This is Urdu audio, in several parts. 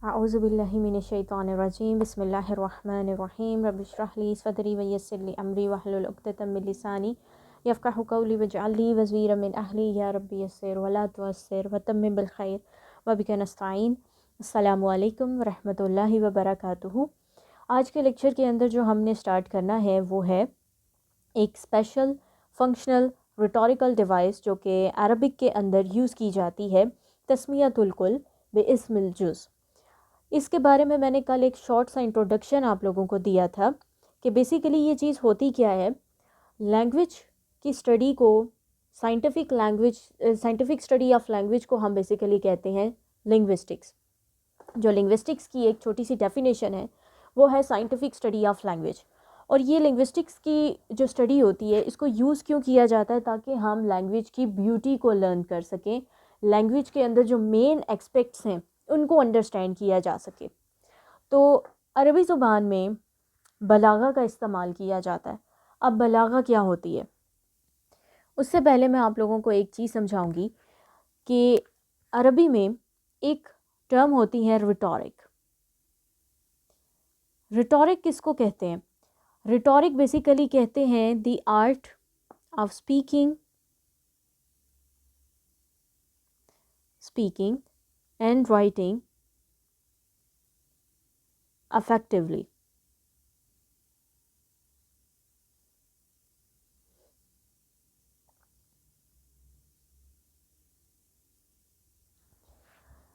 اعوذ باللہ من الشیطان الرجیم بسم اللہ الرحمن الرحیم رب اشرح لی صدری ویسر لی امری واحلل عقدۃ من لسانی یفقہوا قولی واجعل لی وزیرا من اہلی یا رب یسر ولا تعسر وتمم بالخیر وبک نستعین۔ السلام علیکم ورحمۃ اللہ وبرکاتہ۔ آج کے لیکچر کے اندر جو ہم نے سٹارٹ کرنا ہے وہ ہے ایک اسپیشل فنکشنل ریٹوریکل ڈیوائس جو کہ عربک کے اندر یوز کی جاتی ہے، تسمیۃ الکل باسم الجز۔ اس کے بارے میں نے کل ایک شارٹ سا انٹروڈکشن آپ لوگوں کو دیا تھا کہ بیسیکلی یہ چیز ہوتی کیا ہے۔ لینگویج کی اسٹڈی کو سائنٹیفک اسٹڈی آف لینگویج کو ہم بیسیکلی کہتے ہیں لنگوسٹکس۔ جو لنگوسٹکس کی ایک چھوٹی سی ڈیفینیشن ہے وہ ہے سائنٹیفک اسٹڈی آف لینگویج۔ اور یہ لنگوسٹکس کی جو اسٹڈی ہوتی ہے اس کو یوز کیوں کیا جاتا ہے؟ تاکہ ہم لینگویج کی بیوٹی کو لرن کر سکیں، لینگویج کے اندر جو مین ایکسپیکٹس ہیں ان کو انڈرسٹینڈ کیا جا سکے۔ تو عربی زبان میں بلاغہ کا استعمال کیا جاتا ہے۔ اب بلاغہ کیا ہوتی ہے؟ اس سے پہلے میں آپ لوگوں کو ایک چیز سمجھاؤں گی کہ عربی میں ایک ٹرم ہوتی ہے ریٹورک۔ ریٹورک کس کو کہتے ہیں؟ ریٹورک بیسیکلی کہتے ہیں the art of speaking and writing effectively۔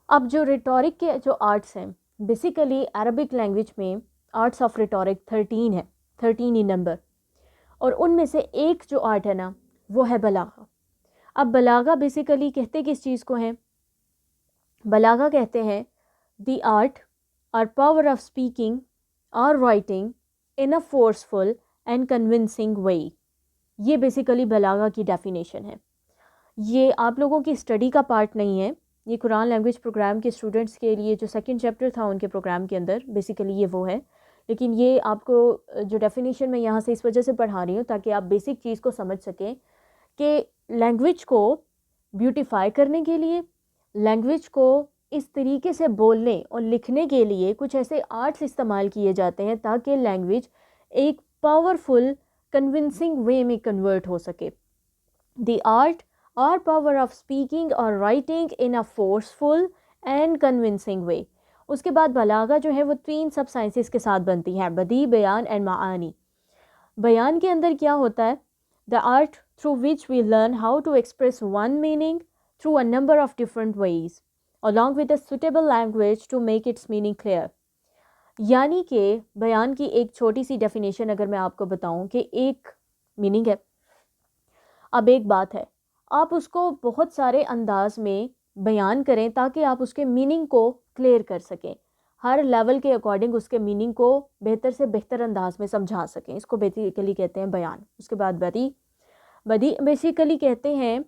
اب جو ریٹورک کے جو آرٹس ہیں بیسیکلی عربک لینگویج میں آرٹس آف ریٹورک 13 ہے، 13 ہی نمبر، اور ان میں سے ایک جو آرٹ ہے نا وہ ہے بلاغہ۔ اب بلاغہ بیسیکلی کہتے کس چیز کو ہیں؟ بلاغہ کہتے ہیں دی آرٹ اور پاور آف اسپیکنگ اور writing in a forceful and convincing way. یہ بیسیکلی بلاغہ کی ڈیفینیشن ہے۔ یہ آپ لوگوں کی اسٹڈی کا پارٹ نہیں ہے، یہ قرآن لینگویج پروگرام کے اسٹوڈنٹس کے لیے جو سیکنڈ چیپٹر تھا ان کے پروگرام کے اندر بیسیکلی یہ وہ ہے، لیکن یہ آپ کو جو ڈیفینیشن میں یہاں سے اس وجہ سے پڑھا رہی ہوں تاکہ آپ بیسک چیز کو سمجھ سکیں کہ لینگویج کو بیوٹیفائی کرنے کے لیے، لینگویج کو اس طریقے سے بولنے اور لکھنے کے لیے کچھ ایسے آرٹس استعمال کیے جاتے ہیں تاکہ لینگویج ایک پاورفل کنونسنگ وے میں کنورٹ ہو سکے۔ دی آرٹ اور پاور آف اسپیکنگ اور writing in a forceful and convincing way. اس کے بعد بلاغہ جو ہے وہ 3 سب سائنسز کے ساتھ بنتی ہے، بدیع، بیان اینڈ معانی۔ بیان کے اندر کیا ہوتا ہے؟ The art through which we learn how to express one meaning through a number of different ways along with a suitable language to make its meaning clear۔ یعنی کہ بیان کی ایک چھوٹی سی ڈیفینیشن اگر میں آپ کو بتاؤں کہ ایک میننگ ہے، اب ایک بات ہے، آپ اس کو بہت سارے انداز میں بیان کریں تاکہ آپ اس کے میننگ کو کلیئر کر سکیں، ہر لیول کے اکارڈنگ اس کے میننگ کو بہتر سے بہتر انداز میں سمجھا سکیں۔ اس کو بیسیکلی کہتے ہیں بیان۔ اس کے بعد بدیع بیسیکلی کہتے ہیں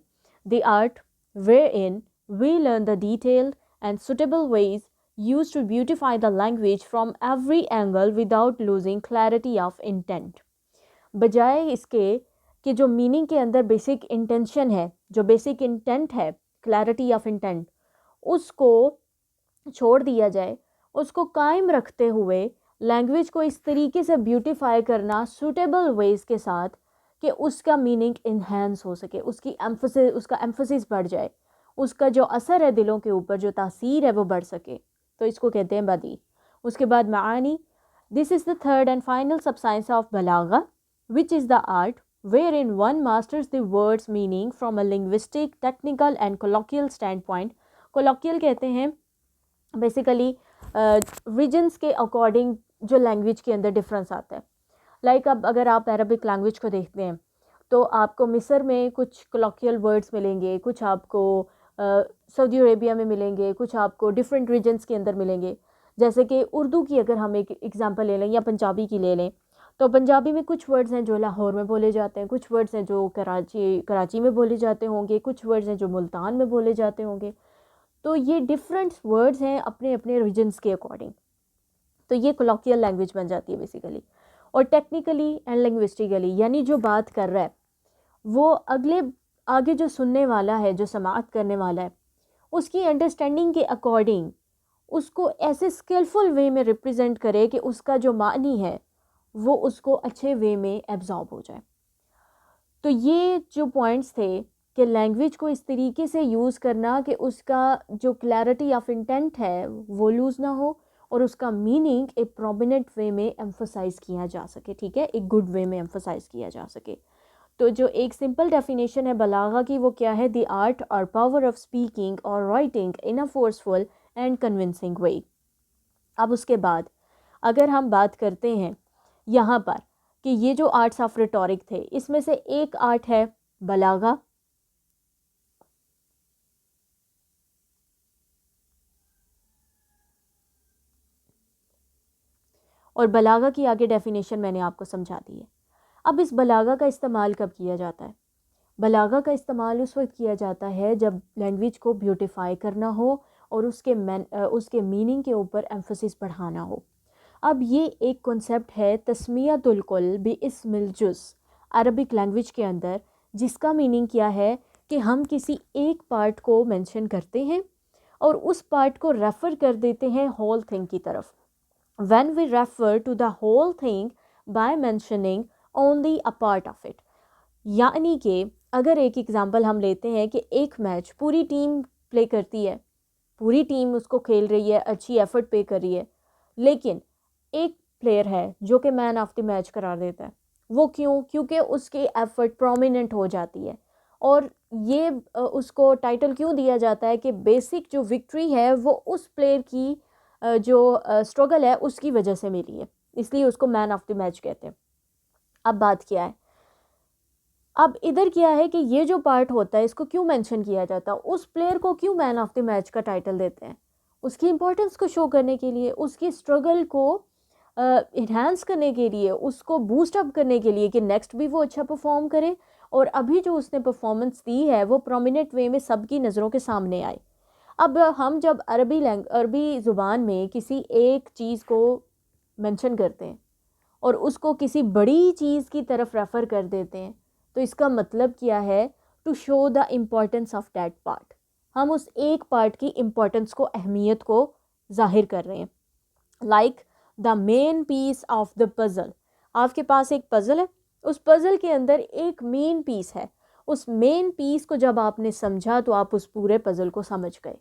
the art where in we learn the detailed and suitable ways used to beautify the language from every angle without losing clarity of intent۔ بجائے اس کے کہ جو میننگ کے اندر بیسک انٹینشن ہے، جو بیسک انٹینٹ ہے، کلیئرٹی آف انٹینٹ، اس کو چھوڑ دیا جائے، اس کو قائم رکھتے ہوئے لینگویج کو اس طریقے سے بیوٹیفائی کرنا سوٹیبل ویز کے ساتھ کہ اس کا میننگ انہینس ہو سکے، اس کا ایمفسس بڑھ جائے، اس کا جو اثر ہے دلوں کے اوپر، جو تاثیر ہے وہ بڑھ سکے، تو اس کو کہتے ہیں بدیع۔ اس کے بعد معانی۔ This is the third and final sub science of بلاغہ which is the art wherein one masters the words meaning from a linguistic, technical and colloquial standpoint. Colloquial کہتے ہیں بیسیکلی ریجنس کے اکارڈنگ جو لینگویج کے اندر ڈفرینس آتا ہے۔ لائک اب اگر آپ عربک لینگویج کو دیکھتے ہیں تو آپ کو مصر میں کچھ کولاکیل ورڈز ملیں گے، کچھ آپ کو سعودی عربیہ میں ملیں گے، کچھ آپ کو ڈفرینٹ ریجنس کے اندر ملیں گے۔ جیسے کہ اردو کی اگر ہم ایک ایگزامپل لے لیں یا پنجابی کی لے لیں تو پنجابی میں کچھ ورڈز ہیں جو لاہور میں بولے جاتے ہیں، کچھ ورڈز ہیں جو کراچی میں بولے جاتے ہوں گے، کچھ ورڈز ہیں جو ملتان میں بولے جاتے ہوں گے۔ تو یہ ڈفرینٹ ورڈز ہیں اپنے اپنے ریجنس کے اکارڈنگ، تو یہ کولاکیل لینگویج بن جاتی ہے بیسیکلی۔ اور ٹیکنیکلی اینڈ لنگوسٹیکلی یعنی جو بات کر رہا ہے وہ آگے جو سننے والا ہے، جو سماعت کرنے والا ہے، اس کی انڈرسٹینڈنگ کے اکارڈنگ اس کو ایسے اسکلفل وے میں ریپرزینٹ کرے کہ اس کا جو معنی ہے وہ اس کو اچھے وے میں ایبزارب ہو جائے. تو یہ جو پوائنٹس تھے کہ لینگویج کو اس طریقے سے یوز کرنا کہ اس کا جو کلیئرٹی آف انٹینٹ ہے وہ لوز نہ ہو اور اس کا میننگ ایک پرومیننٹ وے میں ایمفسائز کیا جا سکے, ٹھیک ہے, ایک گڈ وے میں ایمفسائز کیا جا سکے. تو جو ایک سمپل ڈیفینیشن ہے بلاغہ کی وہ کیا ہے؟ دی آرٹ اور پاور آف اسپیکنگ اور writing in a forceful and convincing way. اب اس کے بعد اگر ہم بات کرتے ہیں یہاں پر کہ یہ جو آرٹس آف ریٹورک تھے اس میں سے ایک آرٹ ہے بلاغہ, اور بلاغہ کی آگے ڈیفینیشن میں نے آپ کو سمجھا دی ہے. اب اس بلاغہ کا استعمال کب کیا جاتا ہے؟ بلاغہ کا استعمال اس وقت کیا جاتا ہے جب لینگویج کو بیوٹیفائی کرنا ہو اور اس کے میننگ کے اوپر ایمفسس بڑھانا ہو. اب یہ ایک کنسیپٹ ہے تسمیۃ الکل باسم الجز عربک لینگویج کے اندر, جس کا میننگ کیا ہے کہ ہم کسی ایک پارٹ کو مینشن کرتے ہیں اور اس پارٹ کو ریفر کر دیتے ہیں ہول تھنگ کی طرف. when we refer to the whole thing by mentioning only a part of it. یعنی کہ اگر ایک ایگزامپل ہم لیتے ہیں کہ ایک میچ پوری ٹیم پلے کرتی ہے, پوری ٹیم اس کو کھیل رہی ہے, اچھی ایفرٹ پے کر رہی ہے, لیکن ایک پلیئر ہے جو کہ مین آف دی میچ قرار دیتا ہے. وہ کیوں؟ کیونکہ اس کی ایفرٹ پرومیننٹ ہو جاتی ہے, اور یہ اس کو ٹائٹل کیوں دیا جاتا ہے کہ بیسک جو وکٹری ہے وہ اس پلیئر کی جو اسٹرگل ہے اس کی وجہ سے ملی ہے, اس لیے اس کو مین آف دی میچ کہتے ہیں. اب بات کیا ہے, اب ادھر کیا ہے کہ یہ جو پارٹ ہوتا ہے اس کو کیوں مینشن کیا جاتا ہے, اس پلیئر کو کیوں مین آف دی میچ کا ٹائٹل دیتے ہیں؟ اس کی امپورٹنس کو شو کرنے کے لیے, اس کی اسٹرگل کو انہینس کرنے کے لیے, اس کو بوسٹ اپ کرنے کے لیے کہ نیکسٹ بھی وہ اچھا پرفارم کرے, اور ابھی جو اس نے پرفارمنس دی ہے وہ پرومیننٹ وے میں سب کی نظروں کے سامنے آئے. اب ہم جب عربی زبان میں کسی ایک چیز کو مینشن کرتے ہیں اور اس کو کسی بڑی چیز کی طرف ریفر کر دیتے ہیں تو اس کا مطلب کیا ہے؟ To show the importance of that part. ہم اس ایک پارٹ کی امپورٹنس کو, اہمیت کو ظاہر کر رہے ہیں. Like the main piece of the puzzle. آپ کے پاس ایک پزل ہے, اس پزل کے اندر ایک مین پیس ہے, اس مین پیس کو جب آپ نے سمجھا تو آپ اس پورے پزل کو سمجھ گئے.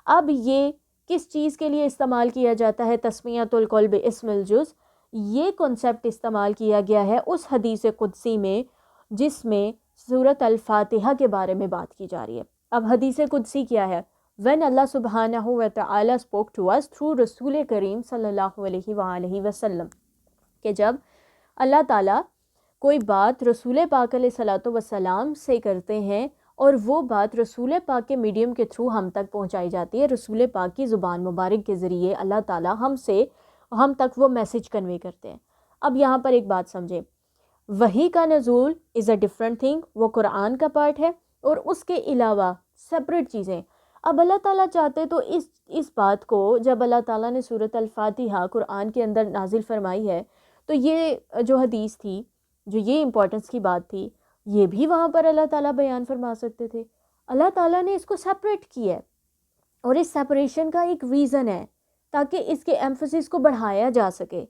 اب یہ کس چیز کے لیے استعمال کیا جاتا ہے تسمیۃ الکل باسم الجز؟ یہ کنسیپٹ استعمال کیا گیا ہے اس حدیث قدسی میں جس میں سورۃ الفاتحہ کے بارے میں بات کی جا رہی ہے. اب حدیث قدسی کیا ہے؟ when اللہ سبحانہ و تعالی spoke to us through رسول کریم صلی اللہ علیہ وآلہ وسلم, کہ جب اللہ تعالیٰ کوئی بات رسول پاک علیہ الصلوۃ والسلام سے کرتے ہیں اور وہ بات رسول پاک کے میڈیم کے تھرو ہم تک پہنچائی جاتی ہے, رسول پاک کی زبان مبارک کے ذریعے اللہ تعالیٰ ہم تک وہ میسج کنوے کرتے ہیں. اب یہاں پر ایک بات سمجھیں, وحی کا نزول از اے ڈفرینٹ تھنگ, وہ قرآن کا پارٹ ہے اور اس کے علاوہ سپریٹ چیزیں. اب اللہ تعالیٰ چاہتے تو اس بات کو جب اللہ تعالیٰ نے سورۃ الفاتحہ قرآن کے اندر نازل فرمائی ہے تو یہ جو حدیث تھی, جو یہ امپورٹنس کی بات تھی, یہ بھی وہاں پر اللہ تعالیٰ بیان فرما سکتے تھے. اللہ تعالیٰ نے اس کو سیپریٹ کیا ہے, اور اس سیپریشن کا ایک ریزن ہے تاکہ اس کے ایمفسس کو بڑھایا جا سکے.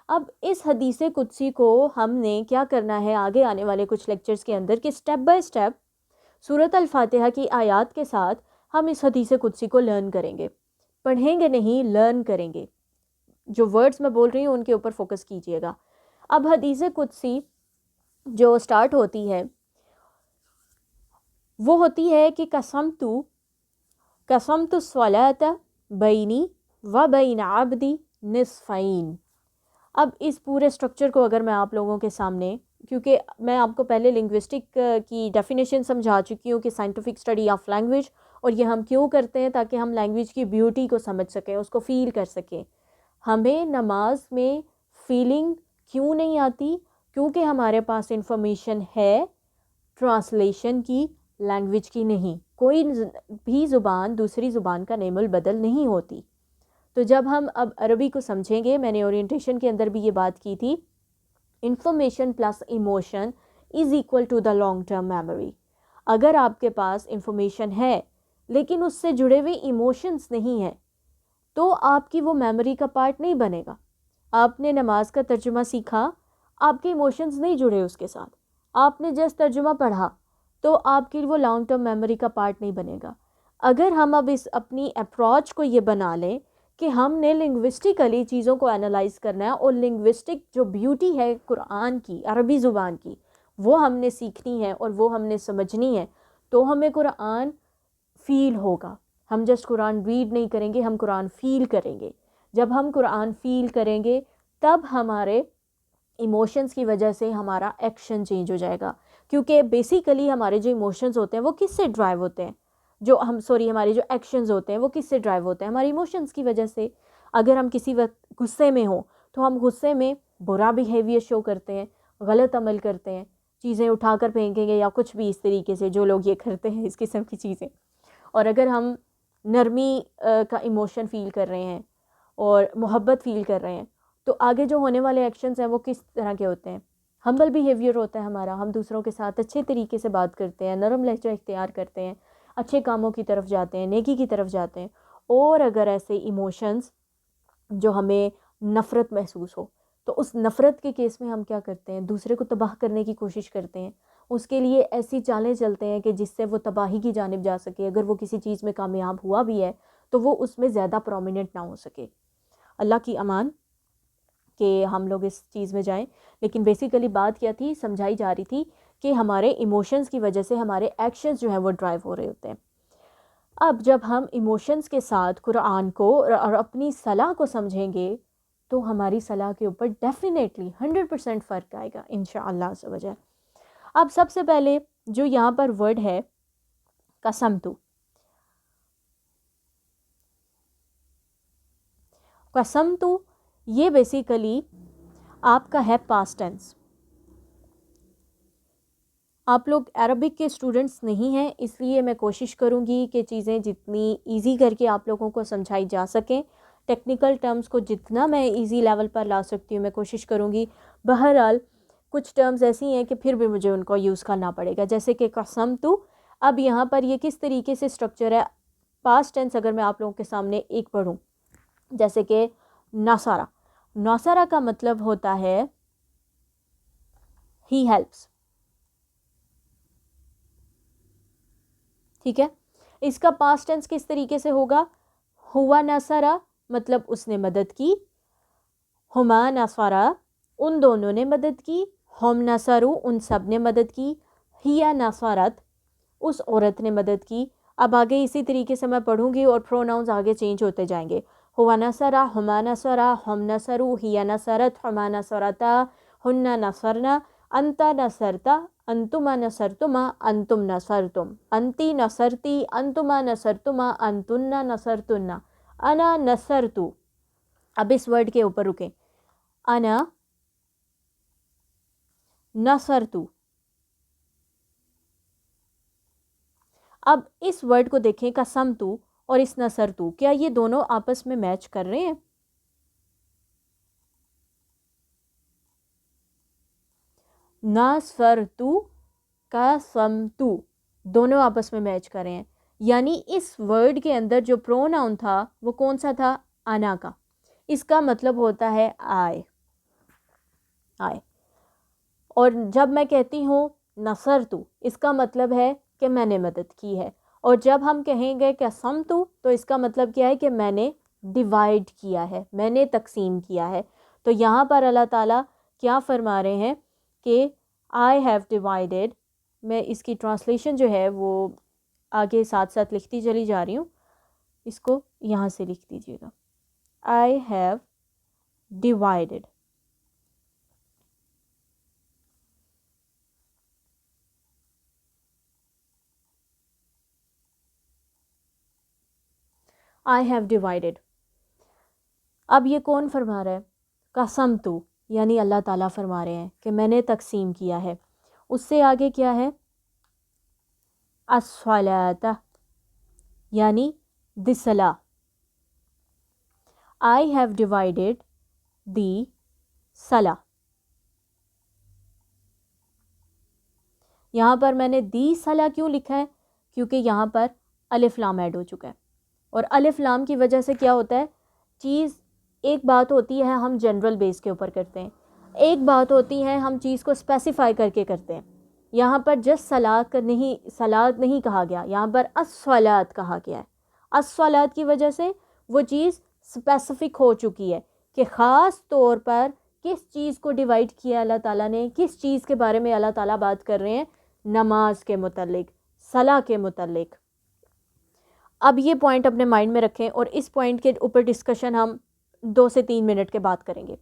اب اس حدیث قدسی کو ہم نے کیا کرنا ہے آگے آنے والے کچھ لیکچرز کے اندر کہ سٹیپ بائی سٹیپ سورۃ الفاتحہ کی آیات کے ساتھ ہم اس حدیث قدسی کو لرن کریں گے, پڑھیں گے نہیں, لرن کریں گے. جو ورڈز میں بول رہی ہوں ان کے اوپر فوکس کیجئے گا. اب حدیث قدسی جو سٹارٹ ہوتی ہے وہ ہوتی ہے کہ قسمت الصلاۃ بینی و بین عبدی نصفین. اب اس پورے سٹرکچر کو اگر میں آپ لوگوں کے سامنے, کیونکہ میں آپ کو پہلے لنگوسٹک کی ڈیفینیشن سمجھا چکی ہوں کہ سائنٹیفک اسٹڈی آف لینگویج, اور یہ ہم کیوں کرتے ہیں تاکہ ہم لینگویج کی بیوٹی کو سمجھ سکیں, اس کو فیل کر سکیں. ہمیں نماز میں فیلنگ کیوں نہیں آتی؟ کیونکہ ہمارے پاس انفارمیشن ہے ٹرانسلیشن کی, لینگویج کی نہیں. کوئی بھی زبان دوسری زبان کا نعم البدل نہیں ہوتی. تو جب ہم اب عربی کو سمجھیں گے, میں نے اورینٹیشن کے اندر بھی یہ بات کی تھی, information plus emotion is equal to the long term memory. اگر آپ کے پاس انفارمیشن ہے لیکن اس سے جڑے ہوئے ایموشنز نہیں ہیں تو آپ کی وہ میموری کا پارٹ نہیں بنے گا. آپ نے نماز کا ترجمہ سیکھا, آپ کے ایموشنز نہیں جڑے اس کے ساتھ, آپ نے جس ترجمہ پڑھا تو آپ کی وہ لانگ ٹرم میموری کا پارٹ نہیں بنے گا. اگر ہم اب اس اپنی اپروچ کو یہ بنا لیں کہ ہم نے لنگوسٹکلی چیزوں کو انالائز کرنا ہے, اور لنگوسٹک جو بیوٹی ہے قرآن کی, عربی زبان کی, وہ ہم نے سیکھنی ہے اور وہ ہم نے سمجھنی ہے, تو ہمیں قرآن فیل ہوگا. ہم جسٹ قرآن ریڈ نہیں کریں گے, ہم قرآن فیل کریں گے. جب ہم قرآن فیل کریں گے تب ہمارے ایموشنز کی وجہ سے ہمارا ایکشن چینج ہو جائے گا. کیونکہ بیسیکلی ہمارے جو ایموشنز ہوتے ہیں وہ کس سے ڈرائیو ہوتے ہیں, ہمارے جو ایکشنز ہوتے ہیں وہ کس سے ڈرائیو ہوتے ہیں, ہماری ایموشنز کی وجہ سے. اگر ہم کسی وقت غصے میں ہوں تو ہم غصے میں برا بیہیویئر شو کرتے ہیں, غلط عمل کرتے ہیں, چیزیں اٹھا کر پھینکیں گے یا کچھ بھی اس طریقے سے, جو لوگ یہ کرتے ہیں اس قسم کی چیزیں. اور اگر ہم نرمی کا ایموشن فیل کر رہے ہیں اور محبت فیل کر رہے ہیں تو آگے جو ہونے والے ایکشنز ہیں وہ کس طرح کے ہوتے ہیں, ہمبل بیہیویئر ہوتا ہے ہمارا, ہم دوسروں کے ساتھ اچھے طریقے سے بات کرتے ہیں, نرم لہجہ اختیار کرتے ہیں, اچھے کاموں کی طرف جاتے ہیں, نیکی کی طرف جاتے ہیں. اور اگر ایسے ایموشنز جو ہمیں نفرت محسوس ہو تو اس نفرت کے کیس میں ہم کیا کرتے ہیں, دوسرے کو تباہ کرنے کی کوشش کرتے ہیں, اس کے لیے ایسی چالیں چلتے ہیں کہ جس سے وہ تباہی کی جانب جا سکے. اگر وہ کسی چیز میں کامیاب ہوا بھی ہے تو وہ اس میں زیادہ پرومیننٹ نہ ہو سکے. اللہ کی امان کہ ہم لوگ اس چیز میں جائیں. لیکن بیسیکلی بات کیا تھی, سمجھائی جا رہی تھی کہ ہمارے ایموشنز کی وجہ سے ہمارے ایکشنز جو ہیں وہ ڈرائیو ہو رہے ہوتے ہیں. اب جب ہم ایموشنز کے ساتھ قرآن کو اور اپنی صلاح کو سمجھیں گے تو ہماری صلاح کے اوپر ڈیفینیٹلی 100% فرق آئے گا انشاءاللہ عز و جل. اب سب سے پہلے جو یہاں پر ورڈ ہے قسمتو, قسمتو یہ بیسیکلی آپ کا ہے پاسٹ ٹینس. آپ لوگ عربک کے اسٹوڈنٹس نہیں ہیں, اس لیے میں کوشش کروں گی کہ چیزیں جتنی ایزی کر کے آپ لوگوں کو سمجھائی جا سکیں, ٹیکنیکل ٹرمز کو جتنا میں ایزی لیول پر لا سکتی ہوں میں کوشش کروں گی. بہرحال کچھ ٹرمز ایسی ہیں کہ پھر بھی مجھے ان کو یوز کرنا پڑے گا, جیسے کہ قسمتو. اب یہاں پر یہ کس طریقے سے اسٹرکچر ہے, پاسٹ ٹینس اگر میں آپ لوگوں کے سامنے ایک پڑھوں, جیسے کہ نصارہ. نصارہ کا مطلب ہوتا ہے ہی ہیلپس, ٹھیک ہے. اس کا پاسٹ ٹینس کس طریقے سے ہوگا, ہوا نصارہ مطلب اس نے مدد کی, ہما نصارہ ان دونوں نے مدد کی, ہم نصرو ان سب نے مدد کی, ہیا نصارت اس عورت نے مدد کی. اب آگے اسی طریقے سے میں پڑھوں گی اور پروناؤنز آگے چینج ہوتے جائیں گے. ہوا نصرہ, ہما نصرہ, ہم نصرو, ہیا نصرت, ہما نصرتا, ہن نصرنا, انتا نصرتا, انتما نصرتما, انتم نصرتم, انتی نصرتی, انتما نصرتما, انتن نصرتن, انا نصرتو. اب اس ورڈ کے اوپر رکیں, انا نصرتو. اب اس ورڈ کو دیکھیں, قسمتو اور اس نصرتو, کیا یہ دونوں آپس میں میچ کر رہے ہیں؟ نصرتو قسمتو دونوں آپس میں میچ کر رہے ہیں. یعنی اس ورڈ کے اندر جو پروناؤن تھا وہ کون سا تھا, انا کا. اس کا مطلب ہوتا ہے آئے, آئے. اور جب میں کہتی ہوں نصرتو, اس کا مطلب ہے کہ میں نے مدد کی ہے. اور جب ہم کہیں گے قسمتو تو اس کا مطلب کیا ہے کہ میں نے ڈیوائیڈ کیا ہے, میں نے تقسیم کیا ہے. تو یہاں پر اللہ تعالیٰ کیا فرما رہے ہیں کہ آئی ہیو ڈیوائیڈیڈ. میں اس کی ٹرانسلیشن جو ہے وہ آگے ساتھ ساتھ لکھتی چلی جا رہی ہوں, اس کو یہاں سے لکھ دیجیے گا. I have divided. I have divided. اب یہ کون فرما رہا ہے, قسمتو, یعنی اللہ تعالیٰ فرما رہے ہیں کہ میں نے تقسیم کیا ہے. اس سے آگے کیا ہے, الصلاۃ, یعنی دی صلاح. آئی ہیو ڈیوائیڈیڈ دی صلاح. یہاں پر میں نے دی صلاح کیوں لکھا ہے, کیونکہ یہاں پر الف لام ایڈ ہو چکا ہے, اور الف لام کی وجہ سے کیا ہوتا ہے, چیز، ایک بات ہوتی ہے ہم جنرل بیس کے اوپر کرتے ہیں، ایک بات ہوتی ہے ہم چیز کو اسپیسیفائی کر کے کرتے ہیں. یہاں پر جسٹ سلاد نہیں کہا گیا، یہاں پر الصلاۃ کہا گیا ہے. الصلاۃ کی وجہ سے وہ چیز اسپیسیفک ہو چکی ہے کہ خاص طور پر کس چیز کو ڈیوائڈ کیا اللہ تعالیٰ نے، کس چیز کے بارے میں اللہ تعالیٰ بات کر رہے ہیں، نماز کے متعلق، صلاح کے متعلق. اب یہ پوائنٹ اپنے مائنڈ میں رکھیں اور اس پوائنٹ کے اوپر ڈسکشن ہم 2 سے 3 منٹ کے بعد کریں گے.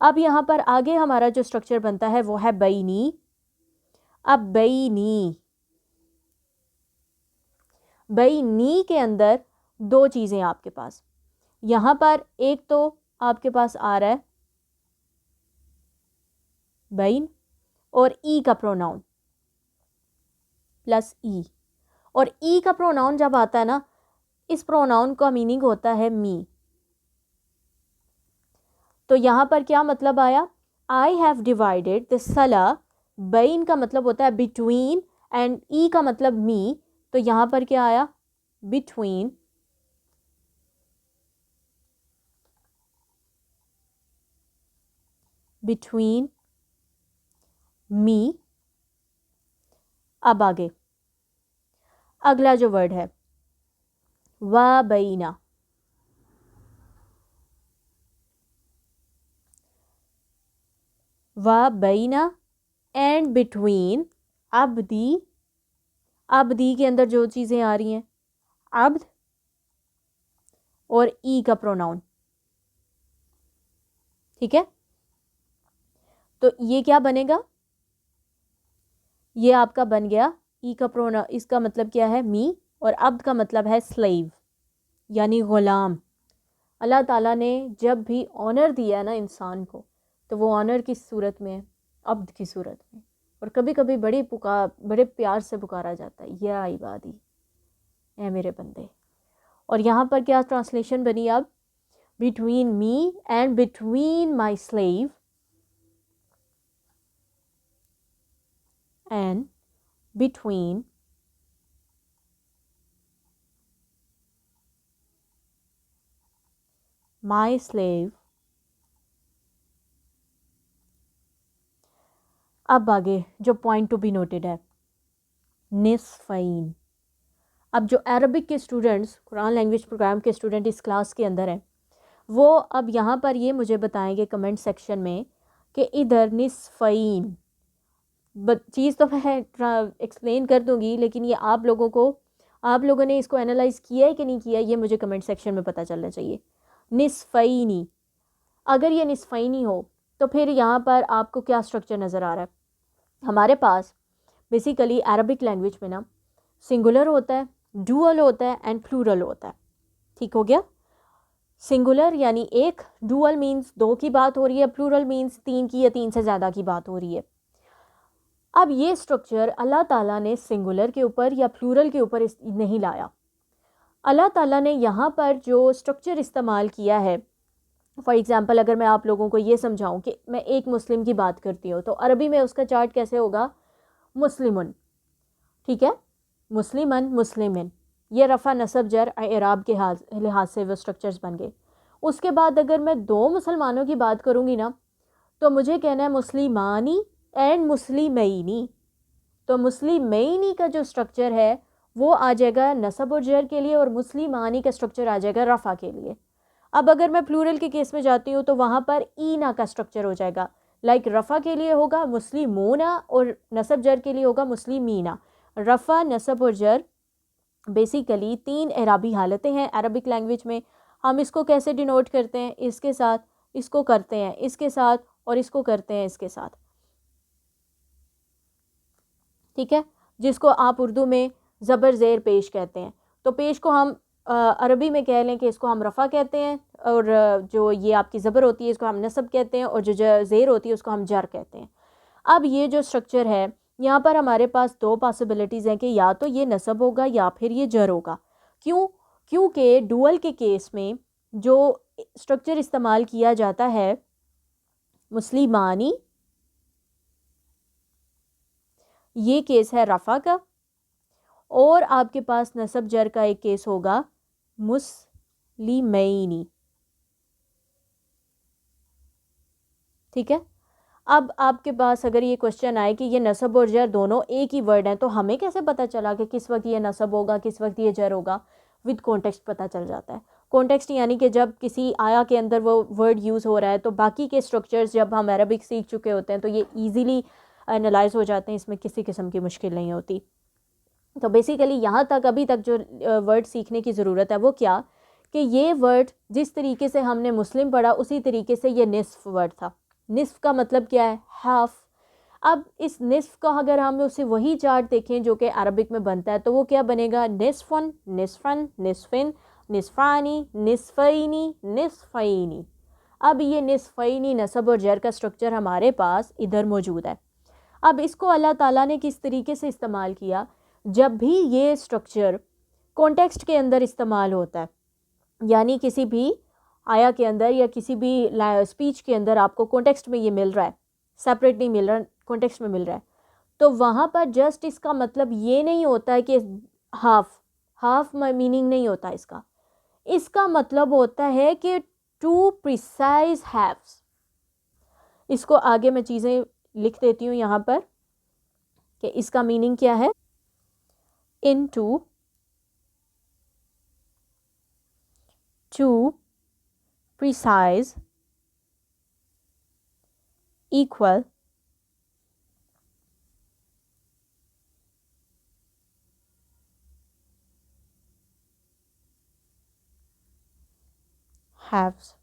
اب یہاں پر آگے ہمارا جو اسٹرکچر بنتا ہے وہ ہے بینی. اب بینی کے اندر 2 چیزیں آپ کے پاس، یہاں پر ایک تو آپ کے پاس آ رہا ہے بین اور ای کا پروناؤن پلس ای. اور ای کا پروناؤن جب آتا ہے نا، اس پروناؤن کا میننگ ہوتا ہے می. تو یہاں پر کیا مطلب آیا؟ آئی ہیو ڈیوائڈیڈ دا صلاح. بین کا مطلب ہوتا ہے بٹوین اینڈ ای کا مطلب می. تو یہاں پر کیا آیا؟ Between me. اب آگے اگلا جو ورڈ ہے وا بینا. وا بینا اینڈ بٹوین عبدی. عبدی کے اندر جو چیزیں آ رہی ہیں عبد اور ای کا پروناؤن. ٹھیک ہے، تو یہ کیا بنے گا؟ یہ آپ کا بن گیا ای کا پروناؤن. اس کا مطلب کیا ہے؟ می. اور عبد کا مطلب ہے سلیو یعنی غلام. اللہ تعالیٰ نے جب بھی آنر دیا ہے نا انسان کو، تو وہ آنر کس صورت میں ہے؟ عبد کی صورت میں. اور کبھی کبھی بڑے پیار سے پکارا جاتا ہے یا عبادی، اے میرے بندے. اور یہاں پر کیا ٹرانسلیشن بنی اب؟ Between me and between my sleeve and between my sleeve. اب آگے جو پوائنٹ ٹو بی نوٹڈ ہے نصفین. اب جو عربک کے اسٹوڈنٹس، قرآن لینگویج پروگرام کے اسٹوڈنٹ اس کلاس کے اندر ہیں، وہ اب یہاں پر یہ مجھے بتائیں گے کمنٹ سیکشن میں کہ ادھر نصفین چیز تو میں ایکسپلین کر دوں گی، لیکن یہ آپ لوگوں نے اس کو انالائز کیا ہے کہ نہیں کیا، یہ مجھے کمنٹ سیکشن میں پتہ چلنا چاہیے. نصفینی، اگر یہ نصفینی ہو تو پھر یہاں پر آپ کو کیا سٹرکچر نظر آ رہا ہے؟ ہمارے پاس بیسیکلی عربک لینگویج میں نا سنگولر ہوتا ہے، ڈوئل ہوتا ہے اینڈ پلورل ہوتا ہے. ٹھیک ہو گیا؟ سنگولر یعنی ایک، ڈوئل مینز 2 کی بات ہو رہی ہے، پلورل مینز 3 کی یا 3 سے زیادہ کی بات ہو رہی ہے. اب یہ سٹرکچر اللہ تعالیٰ نے سنگولر کے اوپر یا پلورل کے اوپر نہیں لایا. اللہ تعالیٰ نے یہاں پر جو سٹرکچر استعمال کیا ہے، فار ایگزامپل اگر میں آپ لوگوں کو یہ سمجھاؤں کہ میں ایک مسلم کی بات کرتی ہوں تو عربی میں اس کا چارٹ کیسے ہوگا؟ مسلمن. ٹھیک ہے، مسلمن، مسلمن، یہ رفع نصب جر اعراب کے لحاظ سے وہ سٹرکچرز بن گئے. اس کے بعد اگر میں 2 مسلمانوں کی بات کروں گی نا تو مجھے کہنا ہے مسلمانی اینڈ مسلمینی. تو مسلمینی کا جو سٹرکچر ہے وہ آ جائے گا نصب اور جر کے لیے، اور مسلمانی کا سٹرکچر آ جائے گا رفع کے لیے. اب اگر میں پلورل کے کیس میں جاتی ہوں تو وہاں پر اینا کا سٹرکچر ہو جائے گا. لائک رفع کے لیے ہوگا مسلمونا اور نصب جر کے لیے ہوگا مسلمینا. رفع، نصب اور جر بیسیکلی 3 اعرابی حالتیں ہیں عربک لینگویج میں. ہم اس کو کیسے ڈینوٹ کرتے ہیں؟ اس کے ساتھ، اس کو کرتے ہیں اس کے ساتھ، اور اس کو کرتے ہیں اس کے ساتھ. ٹھیک ہے، جس کو آپ اردو میں زبر زیر پیش کہتے ہیں. تو پیش کو ہم عربی میں کہہ لیں کہ اس کو ہم رفع کہتے ہیں، اور جو یہ آپ کی زبر ہوتی ہے اس کو ہم نصب کہتے ہیں، اور جو زیر ہوتی ہے اس کو ہم جر کہتے ہیں. اب یہ جو سٹرکچر ہے یہاں پر ہمارے پاس 2 پاسبلٹیز ہیں کہ یا تو یہ نصب ہوگا یا پھر یہ جر ہوگا. کیونکہ ڈوئل کے کیس میں جو سٹرکچر استعمال کیا جاتا ہے مسلمانی، یہ کیس ہے رفع کا، اور آپ کے پاس نصب جر کا ایک کیس ہوگا مسلمینی. ٹھیک ہے. اب آپ کے پاس اگر یہ کوشچن آئے کہ یہ نصب اور جر دونوں ایک ہی ورڈ ہیں تو ہمیں کیسے پتہ چلا کہ کس وقت یہ نصب ہوگا کس وقت یہ جر ہوگا؟ ود کانٹیکسٹ پتہ چل جاتا ہے. کانٹیکسٹ یعنی کہ جب کسی آیا کے اندر وہ ورڈ یوز ہو رہا ہے تو باقی کے اسٹرکچرز جب ہم عربک سیکھ چکے ہوتے ہیں تو یہ ایزیلی انالائز ہو جاتے ہیں, اس میں کسی قسم کی مشکل نہیں ہوتی. تو بیسیکلی یہاں تک ابھی تک جو ورڈ سیکھنے کی ضرورت ہے وہ کیا کہ یہ ورڈ جس طریقے سے ہم نے مسلم پڑھا اسی طریقے سے یہ نصف ورڈ تھا. نصف کا مطلب کیا ہے؟ ہاف. اب اس نصف کا اگر ہم اسے وہی چارٹ دیکھیں جو کہ عربک میں بنتا ہے تو وہ کیا بنے گا؟ نصفن، نصفن، نصفن، نصفانی، نصفینی، نصفینی. اب یہ نصفینی نصب اور جر کا سٹرکچر ہمارے پاس ادھر موجود ہے. اب اس کو اللہ تعالیٰ نے کس طریقے سے استعمال کیا؟ جب بھی یہ سٹرکچر کانٹیکسٹ کے اندر استعمال ہوتا ہے, یعنی کسی بھی آیا کے اندر یا کسی بھی اسپیچ کے اندر آپ کو کانٹیکسٹ میں یہ مل رہا ہے, سیپریٹ نہیں مل رہا, کانٹیکسٹ میں مل رہا ہے, تو وہاں پر جسٹ اس کا مطلب یہ نہیں ہوتا ہے کہ ہاف میننگ نہیں ہوتا اس کا مطلب ہوتا ہے کہ ٹو پریسائز ہیوز. اس کو آگے میں چیزیں لکھ دیتی ہوں یہاں پر کہ اس کا میننگ کیا ہے. into two precise equal haves.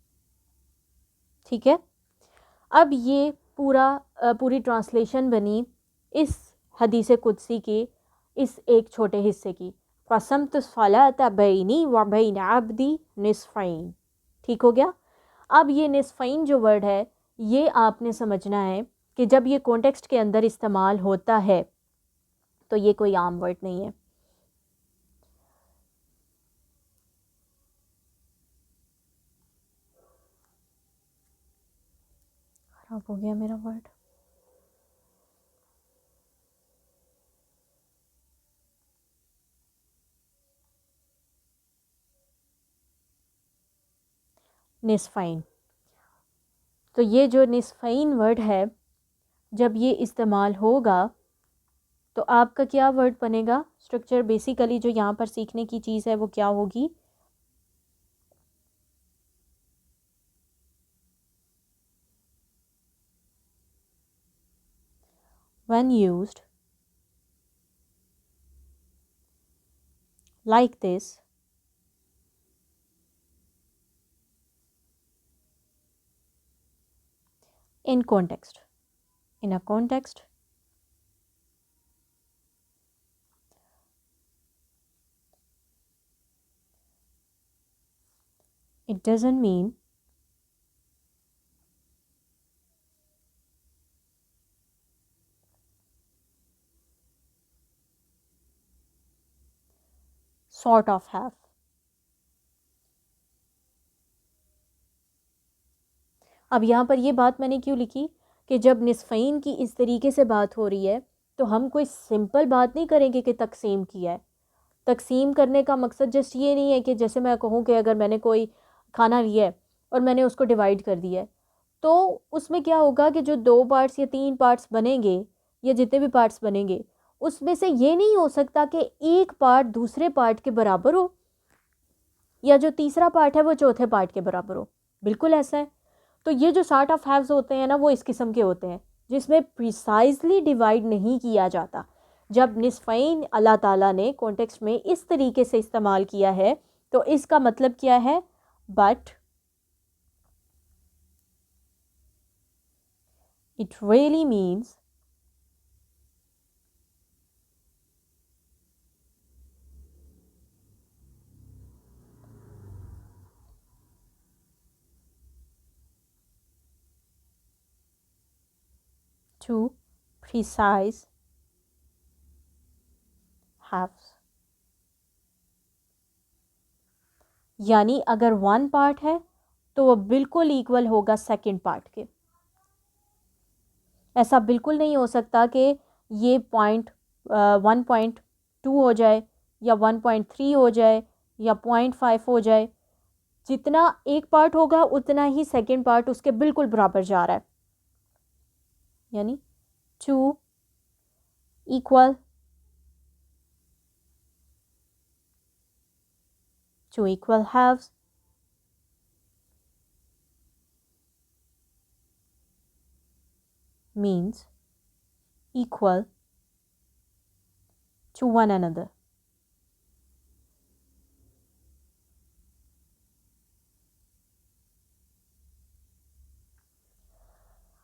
ٹھیک ہے. اب یہ پوری ٹرانسلیشن بنی اس حدیث قدسی کی اس ایک چھوٹے حصے کی. قسمت الصلاۃ بینی و بین عبدی نصفین. ٹھیک ہو گیا. اب یہ نصفین جو ورڈ ہے یہ آپ نے سمجھنا ہے کہ جب یہ کانٹیکسٹ کے اندر استعمال ہوتا ہے تو یہ کوئی عام ورڈ نہیں ہے. خراب ہو گیا میرا ورڈ. نصفین. تو یہ جو نصفین ورڈ ہے جب یہ استعمال ہوگا تو آپ کا کیا ورڈ بنے گا؟ اسٹرکچر بیسیکلی جو یہاں پر سیکھنے کی چیز ہے وہ کیا ہوگی؟ when used like this in context. In a context, it doesn't mean sort of have. اب یہاں پر یہ بات میں نے کیوں لکھی کہ جب نصفین کی اس طریقے سے بات ہو رہی ہے تو ہم کوئی سمپل بات نہیں کریں گے کہ تقسیم کیا ہے. تقسیم کرنے کا مقصد جسٹ یہ نہیں ہے کہ جیسے میں کہوں کہ اگر میں نے کوئی کھانا لیا ہے اور میں نے اس کو ڈیوائیڈ کر دیا ہے تو اس میں کیا ہوگا کہ جو 2 پارٹس یا 3 پارٹس بنیں گے یا جتنے بھی پارٹس بنیں گے اس میں سے یہ نہیں ہو سکتا کہ ایک پارٹ دوسرے پارٹ کے برابر ہو یا جو تیسرا پارٹ ہے وہ چوتھے پارٹ کے برابر ہو. بالکل ایسا ہے. تو یہ جو سارٹ آف ہیوز ہوتے ہیں نا وہ اس قسم کے ہوتے ہیں جس میں پریسائزلی ڈیوائیڈ نہیں کیا جاتا. جب نصفین اللہ تعالیٰ نے کانٹیکسٹ میں اس طریقے سے استعمال کیا ہے تو اس کا مطلب کیا ہے؟ But it really means to precise halves. یعنی اگر 1 پارٹ ہے تو وہ بالکل ایکول ہوگا سیکنڈ پارٹ کے. ایسا بالکل نہیں ہو سکتا کہ یہ 1.2 ہو جائے یا 1.3 ہو جائے یا 0.5 ہو جائے. جتنا ایک پارٹ ہوگا اتنا ہی سیکنڈ پارٹ اس کے بالکل برابر جا رہا ہے. یعنی 2 equal 2 equal halves means equal to one another.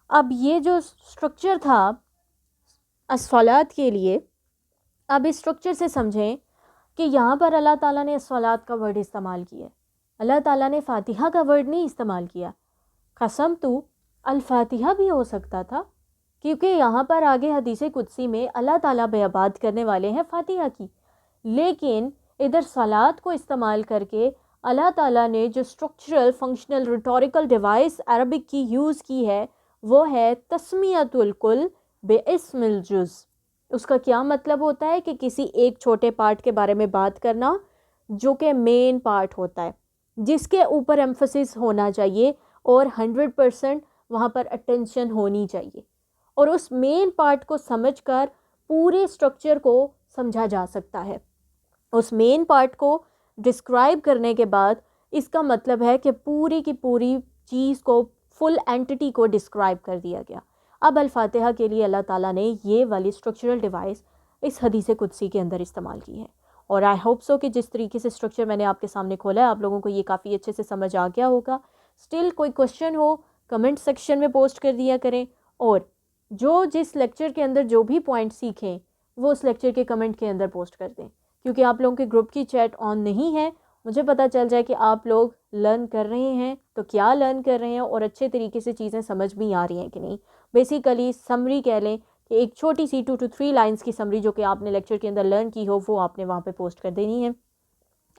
اب یہ جو اسٹرکچر تھا الصلاۃ کے لیے، اب اس اسٹرکچر سے سمجھیں کہ یہاں پر اللہ تعالیٰ نے الصلاۃ کا ورڈ استعمال کیا ہے، اللہ تعالیٰ نے فاتحہ کا ورڈ نہیں استعمال کیا. قسم تو الفاتحہ بھی ہو سکتا تھا، کیونکہ یہاں پر آگے حدیث قدسی میں اللہ تعالیٰ بیعباد کرنے والے ہیں فاتحہ کی، لیکن ادھر صلاۃ کو استعمال کر کے اللہ تعالیٰ نے جو structural functional rhetorical device Arabic کی یوز کی ہے وہ ہے تسمیۃ الکل باسم الجز. اس کا کیا مطلب ہوتا ہے کہ کسی ایک چھوٹے پارٹ کے بارے میں بات کرنا جو کہ مین پارٹ ہوتا ہے، جس کے اوپر ایمفسس ہونا چاہیے اور 100% وہاں پر اٹینشن ہونی چاہیے، اور اس مین پارٹ کو سمجھ کر پورے اسٹرکچر کو سمجھا جا سکتا ہے. اس مین پارٹ کو ڈسکرائب کرنے کے بعد اس کا مطلب ہے کہ پوری کی پوری چیز کو، فل اینٹی کو ڈسکرائب کر دیا گیا. اب الفاتحہ کے لیے اللہ تعالیٰ نے یہ والی اسٹرکچرل ڈیوائس اس حدیث قدسی کے اندر استعمال کی ہے، اور آئی ہوپ سو کہ جس طریقے سے اسٹرکچر میں نے آپ کے سامنے کھولا ہے آپ لوگوں کو یہ کافی اچھے سے سمجھ آ گیا ہوگا. اسٹل کوئی کوشچن ہو کمنٹ سیکشن میں پوسٹ کر دیا کریں، اور جو جس لیکچر کے اندر جو بھی پوائنٹ سیکھیں وہ اس لیکچر کے کمنٹ کے اندر پوسٹ کر دیں، کیونکہ آپ لوگوں کے گروپ کی چیٹ آن نہیں ہے. مجھے پتہ چل جائے کہ آپ لوگ لرن کر رہے ہیں تو کیا لرن کر رہے ہیں اور اچھے طریقے سے چیزیں سمجھ بھی آ رہی ہیں کہ نہیں. بیسیکلی سمری کہہ لیں کہ ایک چھوٹی سی 2 to 3 لائنز کی سمری جو کہ آپ نے لیکچر کے اندر لرن کی ہو وہ آپ نے وہاں پہ پوسٹ کر دینی ہے.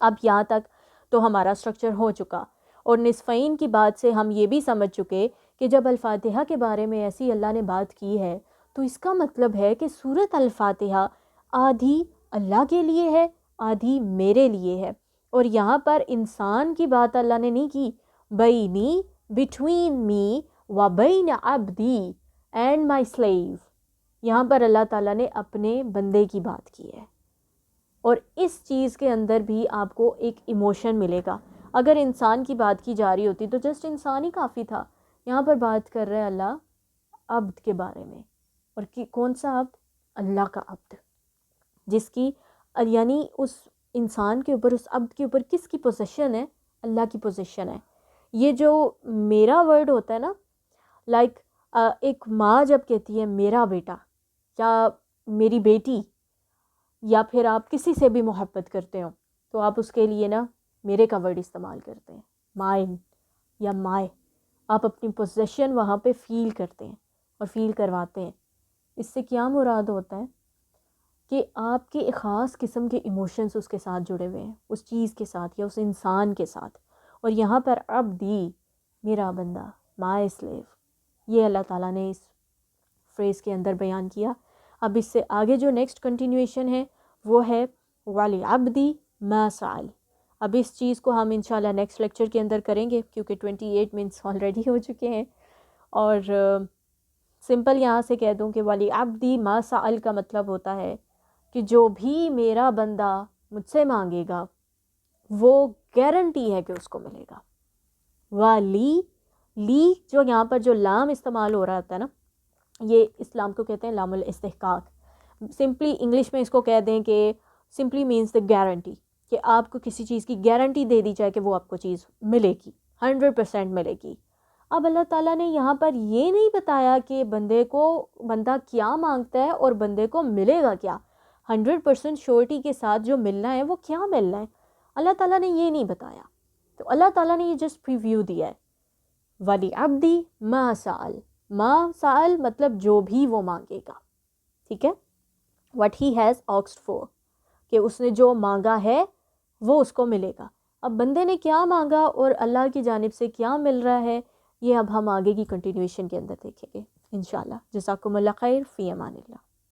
اب یہاں تک تو ہمارا اسٹرکچر ہو چکا، اور نصفین کی بات سے ہم یہ بھی سمجھ چکے کہ جب الفاتحہ کے بارے میں ایسی اللہ نے بات کی ہے تو اس کا مطلب ہے کہ سورۃ الفاتحہ آدھی اللہ کے لیے ہے، آدھی میرے لیے ہے. اور یہاں پر انسان کی بات اللہ نے نہیں کی، بینی بٹوین می و بین عبدی اینڈ مائی سلیو. یہاں پر اللہ تعالیٰ نے اپنے بندے کی بات کی ہے، اور اس چیز کے اندر بھی آپ کو ایک ایموشن ملے گا. اگر انسان کی بات کی جا رہی ہوتی تو جسٹ انسان ہی کافی تھا. یہاں پر بات کر رہے اللہ عبد کے بارے میں، اور کون سا عبد؟ اللہ کا عبد، جس کی یعنی اس انسان کے اوپر، اس عبد کے اوپر کس کی پوزیشن ہے؟ اللہ کی پوزیشن ہے. یہ جو میرا ورڈ ہوتا ہے نا، لائک ایک ماں جب کہتی ہے میرا بیٹا یا میری بیٹی، یا پھر آپ کسی سے بھی محبت کرتے ہو تو آپ اس کے لیے نا میرے کا ورڈ استعمال کرتے ہیں، مائن یا مائے. آپ اپنی پوزیشن وہاں پہ فیل کرتے ہیں اور فیل کرواتے ہیں. اس سے کیا مراد ہوتا ہے کہ آپ کے ایک خاص قسم کے ایموشنز اس کے ساتھ جڑے ہوئے ہیں، اس چیز کے ساتھ یا اس انسان کے ساتھ. اور یہاں پر عبدی، میرا بندہ، مائی سلیو، یہ اللہ تعالیٰ نے اس فریز کے اندر بیان کیا. اب اس سے آگے جو نیکسٹ کنٹینیویشن ہے وہ ہے والی عبدی ما سعل. اب اس چیز کو ہم انشاءاللہ نیکسٹ لیکچر کے اندر کریں گے، کیونکہ 28 منٹس آلریڈی ہو چکے ہیں. اور سمپل یہاں سے کہہ دوں کہ والی عبدی ما سعل کا مطلب ہوتا ہے کہ جو بھی میرا بندہ مجھ سے مانگے گا وہ گارنٹی ہے کہ اس کو ملے گا. والی لی جو یہاں پر جو لام استعمال ہو رہا ہوتا ہے نا، یہ اسلام کو کہتے ہیں لام الاستحقاق. سمپلی انگلش میں اس کو کہہ دیں کہ سمپلی مینس دا گارنٹی، کہ آپ کو کسی چیز کی گارنٹی دے دی جائے کہ وہ آپ کو چیز ملے گی، 100% ملے گی. اب اللہ تعالیٰ نے یہاں پر یہ نہیں بتایا کہ بندہ کیا مانگتا ہے اور بندے کو ملے گا کیا، 100% شورٹی کے ساتھ جو ملنا ہے وہ کیا ملنا ہے. اللہ تعالیٰ نے یہ نہیں بتایا. تو اللہ تعالیٰ نے یہ جسٹ پریویو دیا ہے. ولی عبدی ما سأل، ما سأل مطلب جو بھی وہ مانگے گا، ٹھیک ہے، what he has asked for، کہ اس نے جو مانگا ہے وہ اس کو ملے گا. اب بندے نے کیا مانگا اور اللہ کی جانب سے کیا مل رہا ہے، یہ اب ہم آگے کی کنٹینیویشن کے اندر دیکھیں گے انشاءاللہ. جزاکم اللہ خیر، فی امان اللہ.